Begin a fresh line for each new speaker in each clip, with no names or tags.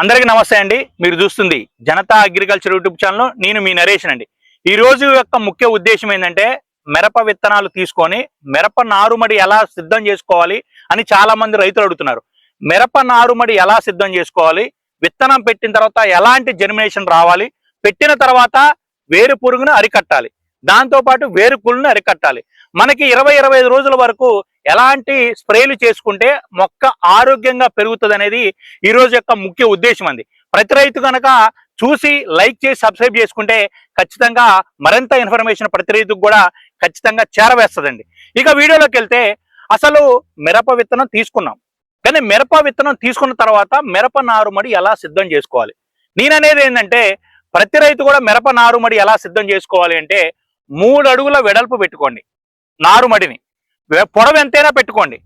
అందరికీ నమస్తే అండి. మీరు చూస్తుంది జనతా అగ్రికల్చర్ యూట్యూబ్ ఛానల్. నేను మీ నరేషన్ అండి. ఈ రోజు యొక్క ముఖ్య ఉద్దేశం ఏంటంటే మిరప విత్తనాలు తీసుకొని మిరప నారుమడి ఎలా సిద్ధం చేసుకోవాలి అని చాలా మంది రైతులు అడుగుతున్నారు. మిరప నారుమడి ఎలా సిద్ధం చేసుకోవాలి, విత్తనం పెట్టిన తర్వాత ఎలాంటి జర్మినేషన్ రావాలి, పెట్టిన తర్వాత వేరు పురుగును అరికట్టాలి, దాంతోపాటు వేరు కుళ్ళను అరికట్టాలి. మనకి 20-25 రోజుల వరకు ఎలాంటి స్ప్రేలు చేసుకుంటే మొక్క ఆరోగ్యంగా పెరుగుతుంది అనేది ఈ రోజు యొక్క ముఖ్య ఉద్దేశం అండి. ప్రతి రైతు కనుక చూసి లైక్ చేసి సబ్స్క్రైబ్ చేసుకుంటే ఖచ్చితంగా మరింత ఇన్ఫర్మేషన్ ప్రతి రైతుకు కూడా ఖచ్చితంగా చేరవేస్తుందండి. ఇక వీడియోలోకి వెళ్తే అసలు మిరప విత్తనం తీసుకున్నాం, కానీ మిరప విత్తనం తీసుకున్న తర్వాత మిరప నారుమడి ఎలా సిద్ధం చేసుకోవాలి. నేననేది ఏంటంటే ప్రతి రైతు కూడా మిరప నారుమడి ఎలా సిద్ధం చేసుకోవాలి అంటే 3 అడుగుల వెడల్పు పెట్టుకోండి. నారుమడిని పొడవు ఎంతైనా పెట్టుకోండి.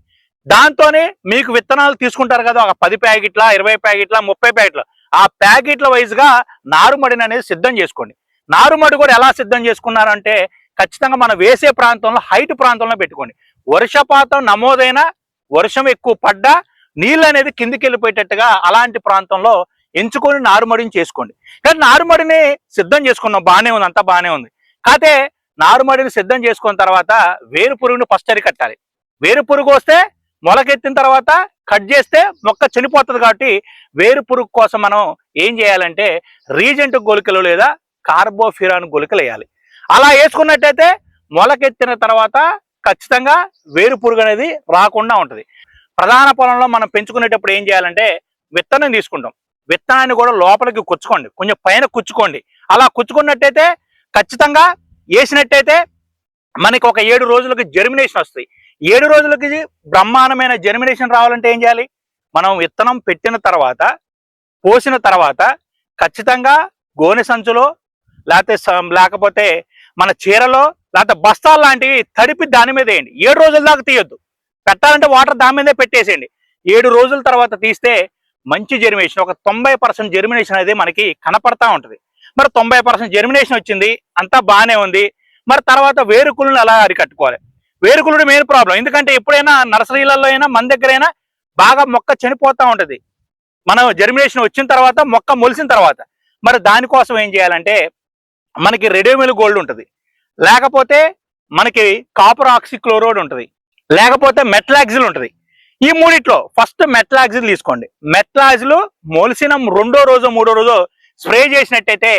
దాంతోనే మీకు విత్తనాలు తీసుకుంటారు కదా, ఒక 10 ప్యాకెట్ల 20 ప్యాకెట్ల 30 ప్యాకెట్ల, ఆ ప్యాకెట్ల వైజ్గా నారుమడిని అనేది సిద్ధం చేసుకోండి. నారుమడి కూడా ఎలా సిద్ధం చేసుకున్నారంటే ఖచ్చితంగా మనం వేసే ప్రాంతంలో హైట్ ప్రాంతంలో పెట్టుకోండి. వర్షపాతం నమోదైన వర్షం ఎక్కువ పడ్డా నీళ్ళు అనేది కిందికి వెళ్ళిపోయేటట్టుగా అలాంటి ప్రాంతంలో ఎంచుకొని నారుమడిని చేసుకోండి. కానీ నారుమడిని సిద్ధం చేసుకున్నాం, బాగానే ఉంది, అంతా బాగానే ఉంది. కాకపోతే నారుమడిని సిద్ధం చేసుకున్న తర్వాత వేరు పురుగును ఫస్ట్ అరికట్టాలి. వేరు పురుగు వస్తే మొలకెత్తిన తర్వాత కట్ చేస్తే మొక్క చనిపోతుంది. కాబట్టి వేరు పురుగు కోసం మనం ఏం చేయాలంటే రీజెంట్ గుళికలు లేదా కార్బోఫిరాన్ గుళికలు వేయాలి. అలా వేసుకున్నట్టయితే మొలకెత్తిన తర్వాత ఖచ్చితంగా వేరు పురుగు అనేది రాకుండా ఉంటుంది. ప్రధాన పొలంలో మనం పెంచుకునేటప్పుడు ఏం చేయాలంటే విత్తనం తీసుకుంటాం, విత్తనాన్ని కూడా లోపలికి కుచ్చుకోండి, కొంచెం పైన కుచ్చుకోండి. అలా కుచ్చుకున్నట్టయితే ఖచ్చితంగా వేసినట్టయితే మనకి ఒక 7 రోజులకి జర్మినేషన్ వస్తాయి. 7 రోజులకి బ్రహ్మాండమైన జర్మినేషన్ రావాలంటే ఏం చేయాలి, మనం విత్తనం పెట్టిన తర్వాత పోసిన తర్వాత ఖచ్చితంగా గోనె సంచులో లేకపోతే మన చీరలో లేకపోతే బస్తాలు లాంటివి తడిపి దాని మీద వేయండి. 7 రోజుల దాకా తీయొద్దు, పెట్టాలంటే వాటర్ దాని మీదే పెట్టేసేయండి. 7 రోజుల తర్వాత తీస్తే మంచి జర్మినేషన్, ఒక 90% జర్మినేషన్ అనేది మనకి కనపడతా ఉంటుంది. మరి 90% జర్మినేషన్ వచ్చింది, అంతా బాగానే ఉంది. మరి తర్వాత వేరుకులను ఎలా అరికట్టుకోవాలి. వేరుకులుడు మెయిన్ ప్రాబ్లం. ఎందుకంటే ఎప్పుడైనా నర్సరీలలో అయినా మన దగ్గర అయినా బాగా మొక్క చనిపోతూ ఉంటుంది మనం జర్మినేషన్ వచ్చిన తర్వాత, మొక్క మొలిసిన తర్వాత. మరి దానికోసం ఏం చేయాలంటే మనకి రెడోమిల్ గోల్డ్ ఉంటుంది, లేకపోతే మనకి కాపర్ ఆక్సిక్లోరైడ్ ఉంటుంది, లేకపోతే మెట్లాక్సిల్ ఉంటుంది. ఈ మూడిట్లో ఫస్ట్ మెట్లాక్సిల్ తీసుకోండి. మెట్లాక్సిల్ మొలిసిన 2వ రోజు 3వ రోజు స్ప్రే చేసినట్టయితే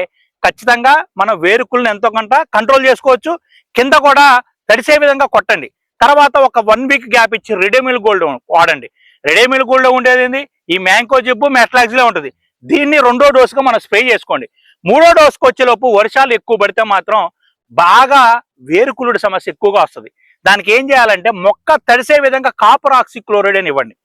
ఖచ్చితంగా మనం వేరుకులను ఎంతో కొంత కంట్రోల్ చేసుకోవచ్చు. కింద కూడా తడిసే విధంగా కొట్టండి. తర్వాత ఒక 1 వీక్ గ్యాప్ ఇచ్చి రెడోమిల్ గోల్డ్ వాడండి. రెడోమిల్ గోల్డ్ ఉండేది ఏంది, ఈ మ్యాంకో జిబ్బు మెట్లాక్సిలే ఉంటుంది. దీన్ని 2వ డోసుగా మనం స్ప్రే చేసుకోండి. 3వ డోసుకు వచ్చేలోపు వర్షాలు ఎక్కువ పడితే మాత్రం బాగా వేరుకులుడు సమస్య ఎక్కువగా వస్తుంది. దానికి ఏం చేయాలంటే మొక్క తడిసే విధంగా కాపర్ ఆక్సిక్లోరైడ్ అని ఇవ్వండి.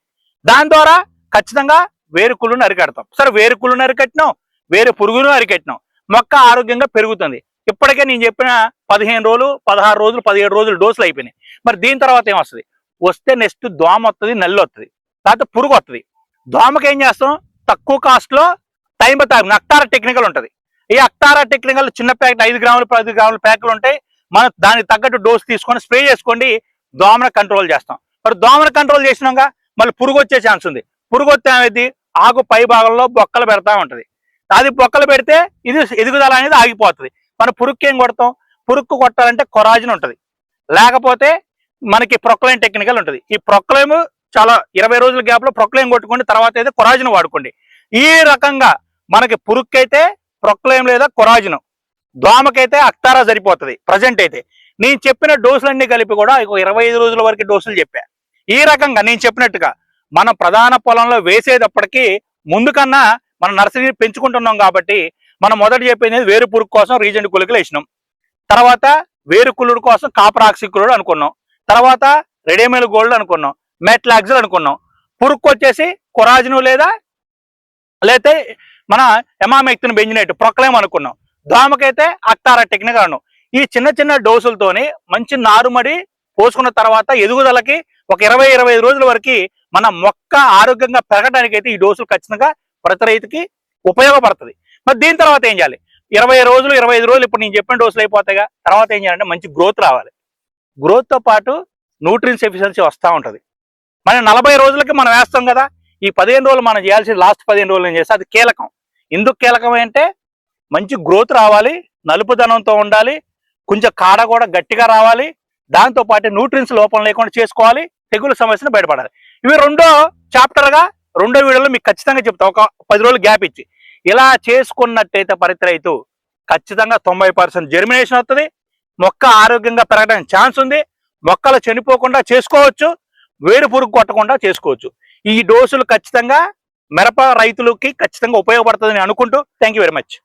దాని ద్వారా ఖచ్చితంగా వేరుకులను అరికడతాం. సరే, వేరుకులను అరికట్టినాం, వేరు పురుగును అరికట్టినాం, మొక్క ఆరోగ్యంగా పెరుగుతుంది. ఇప్పటికే నేను చెప్పిన 15 రోజులు 16 రోజులు 17 రోజులు డోసులు అయిపోయినాయి. మరి దీని తర్వాత ఏమొస్తుంది, వస్తే నెక్స్ట్ దోమ వస్తుంది, నల్లి వస్తుంది, లేకపోతే పురుగు వస్తుంది. దోమకి ఏం చేస్తాం, తక్కువ కాస్ట్లో టైం అక్టారా టెక్నికల్ ఉంటుంది. ఈ అక్టారా టెక్నికల్ చిన్న ప్యాకెట్ 5 గ్రాములు 10 గ్రాముల ప్యాకెట్లు ఉంటాయి. మనం దానికి తగ్గట్టు డోసు తీసుకొని స్ప్రే చేసుకోండి, దోమను కంట్రోల్ చేస్తాం. మరి దోమను కంట్రోల్ చేసినాక మళ్ళీ పురుగు వచ్చే ఛాన్స్ ఉంది. పురుగు వస్తే ఏమైంది, ఆకు పై భాగంలో బొక్కలు పెడతా ఉంటుంది. అది బొక్కలు పెడితే ఇది ఎదుగుదల అనేది ఆగిపోతుంది. మన పురుగుకి ఏం కొడతాం, పురుగుకు కొట్టాలంటే కొరాజిన్ ఉంటుంది, లేకపోతే మనకి ప్రొక్లైన్ టెక్నికల్ ఉంటుంది. ఈ ప్రొక్లైమ్ చాలా 20 రోజుల గ్యాప్లో ప్రొక్లైన్ కొట్టుకోండి, తర్వాత అయితే కొరాజిన్ వాడుకోండి. ఈ రకంగా మనకి పురుగుకైతే ప్రొక్లైమ్ లేదా కొరాజిన్, దోమకైతే అక్తారా సరిపోతుంది. ప్రజెంట్ అయితే నేను చెప్పిన డోసులన్నీ కలిపి కూడా 25 రోజుల వరకు డోసులు చెప్పా. ఈ రకంగా నేను చెప్పినట్టుగా మనం ప్రధాన పొలంలో వేసేటప్పటికీ ముందు కన్నా మనం నర్సరీని పెంచుకుంటున్నాం కాబట్టి మనం మొదటి చెప్పింది వేరు పురుగు కోసం రీజెంట్ గుళికలు వేసినాం, తర్వాత వేరు కుళ్ళుడు కోసం కాపర్ ఆక్సిక్లోరైడ్ అనుకున్నాం, తర్వాత రెడోమిల్ గోల్డ్ అనుకున్నాం, మెట్లాక్సిల్ అనుకున్నాం, పురుగుకు వచ్చేసి కొరాజిన్ లేతే మన ఎమామెక్టిన్ బెంజినేట్ ప్రొక్లైమ్ అనుకున్నాం, దోమకైతే అక్టారా టెక్నికల్ అన్నాం. ఈ చిన్న చిన్న డోసులతోని మంచి నారుమడి పోసుకున్న తర్వాత ఎదుగుదలకి ఒక 20-25 రోజుల వరకు మన మొక్క ఆరోగ్యంగా పెరగడానికి అయితే ఈ డోసులు ఖచ్చితంగా ప్రతి రైతుకి ఉపయోగపడుతుంది. మరి దీని తర్వాత ఏం చేయాలి, 20 రోజులు 25 రోజులు ఇప్పుడు నేను చెప్పిన డోసులు అయిపోతాయిగా. తర్వాత ఏం చేయాలంటే మంచి గ్రోత్ రావాలి. గ్రోత్తో పాటు న్యూట్రియన్స్ ఎఫిషియన్సీ వస్తూ ఉంటుంది. మన 40 రోజులకి మనం వేస్తాం కదా, ఈ 15 రోజులు మనం చేయాల్సిన లాస్ట్ 15 రోజులు ఏం చేస్తే అది కీలకం. ఎందుకు కీలకం అంటే మంచి గ్రోత్ రావాలి, నలుపుదనంతో ఉండాలి, కొంచెం కాడ కూడా గట్టిగా రావాలి, దాంతోపాటు న్యూట్రియన్స్ లోపం లేకుండా చేసుకోవాలి, తెగులు సమస్యను బయటపడాలి. ఇవి రెండో చాప్టర్గా రెండో వీడియోలో మీకు ఖచ్చితంగా చెప్తా, ఒక 10 రోజులు గ్యాప్ ఇచ్చి. ఇలా చేసుకున్నట్టయితే ప్రతి రైతు ఖచ్చితంగా 90% జర్మినేషన్ వస్తుంది, మొక్క ఆరోగ్యంగా పెరగడానికి ఛాన్స్ ఉంది, మొక్కలు చనిపోకుండా చేసుకోవచ్చు, వేరు పురుగు కొట్టకుండా చేసుకోవచ్చు. ఈ డోసులు ఖచ్చితంగా మిరప రైతులకి ఖచ్చితంగా ఉపయోగపడుతుందని అనుకుంటూ థ్యాంక్ యూ వెరీ మచ్.